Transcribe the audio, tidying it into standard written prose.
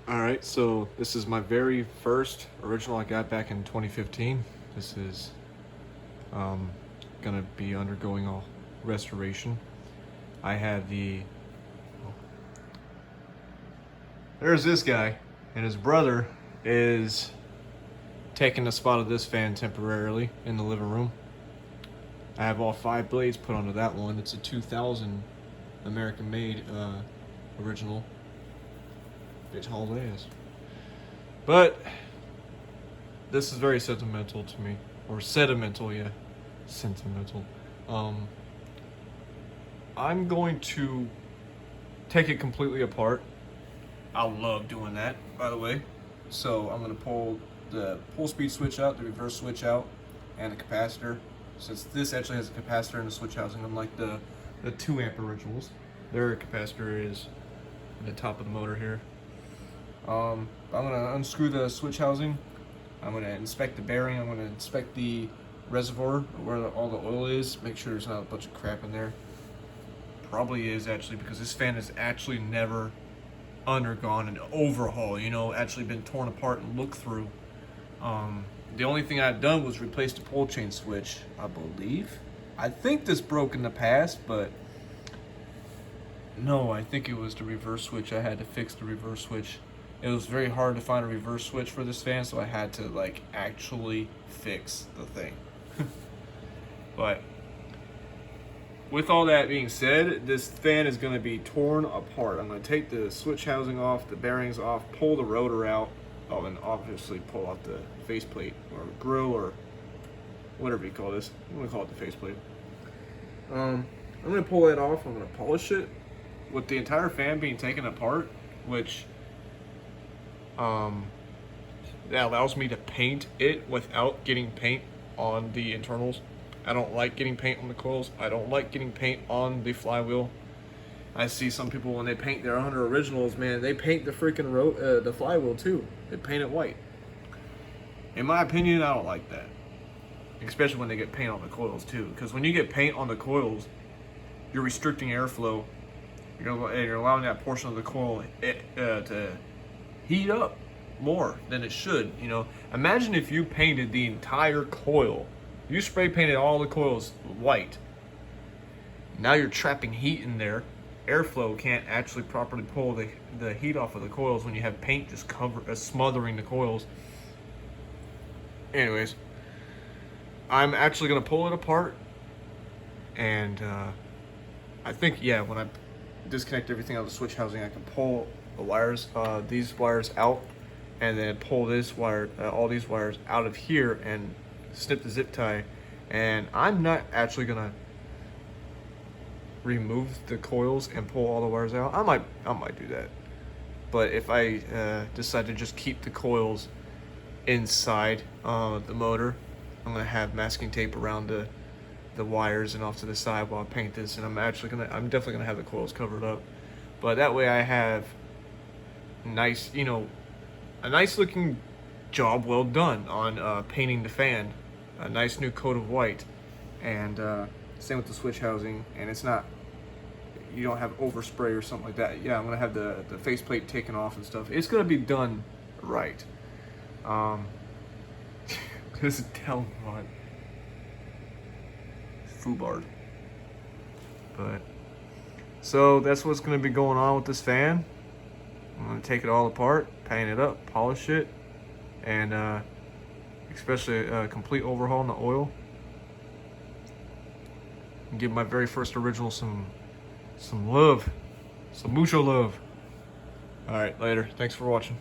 Alright, so this is my very first original I got back in 2015. This is gonna be undergoing a restoration. I had there's this guy, and his brother is taking the spot of this fan temporarily in the living room. I have all 5 blades put onto that one. It's a 2000 American made original. Bitch haul ass. But this is very sentimental to me. Or sentimental, yeah. Sentimental. I'm going to take it completely apart. I love doing that, by the way. So I'm gonna pull the pull speed switch out, the reverse switch out, and the capacitor. Since this actually has a capacitor in the switch housing, unlike the 2 amp originals. Their capacitor is at the top of the motor here. I'm gonna unscrew the switch housing. I'm gonna inspect the bearing. I'm gonna inspect the reservoir where all the oil is. Make sure there's not a bunch of crap in there. Probably is actually, because this fan has actually never undergone an overhaul. You know, actually been torn apart and looked through. The only thing I've done was replace the pull chain switch, I believe. I think this broke in the past, but no, I think it was the reverse switch. I had to fix the reverse switch. It was very hard to find a reverse switch for this fan, so I had to like actually fix the thing. But with all that being said, this fan is going to be torn apart. I'm going to take the switch housing off, the bearings off, pull the rotor out, and obviously pull out the faceplate or grill or whatever you call this. I'm going to call it the faceplate. I'm going to pull that off. I'm going to polish it with the entire fan being taken apart, which that allows me to paint it without getting paint on the internals. I don't like getting paint on the coils. I don't like getting paint on the flywheel. I see some people when they paint their 100 originals, man, they paint the freaking the flywheel too. They paint it white. In my opinion, I don't like that. Especially when they get paint on the coils too. Because when you get paint on the coils, you're restricting airflow. You're allowing that portion of the coil to heat up more than it should. You know, imagine if you painted the entire coil. You spray painted all the coils white. Now you're trapping heat in there. Airflow can't actually properly pull the heat off of the coils when you have paint just smothering the coils. Anyways, I'm actually gonna pull it apart, and I think, yeah, when I disconnect everything out of the switch housing, I can pull the wires, these wires out, and then pull this wire, all these wires out of here and snip the zip tie. And I'm not actually gonna remove the coils and pull all the wires out. I might do that, but if I decide to just keep the coils inside the motor, I'm gonna have masking tape around the wires and off to the side while I paint this, and I'm definitely gonna have the coils covered up. But that way I have nice, you know, a nice looking job well done on painting the fan, a nice new coat of white, and same with the switch housing. And it's not, you don't have overspray or something like that. Yeah, I'm gonna have the faceplate taken off and stuff. It's gonna be done right. This is Delmont Fubard. But so that's what's gonna be going on with this fan. I'm gonna take it all apart, paint it up, polish it, and especially a complete overhaul in the oil. And give my very first original some love, some mucho love. All right, later. Thanks for watching.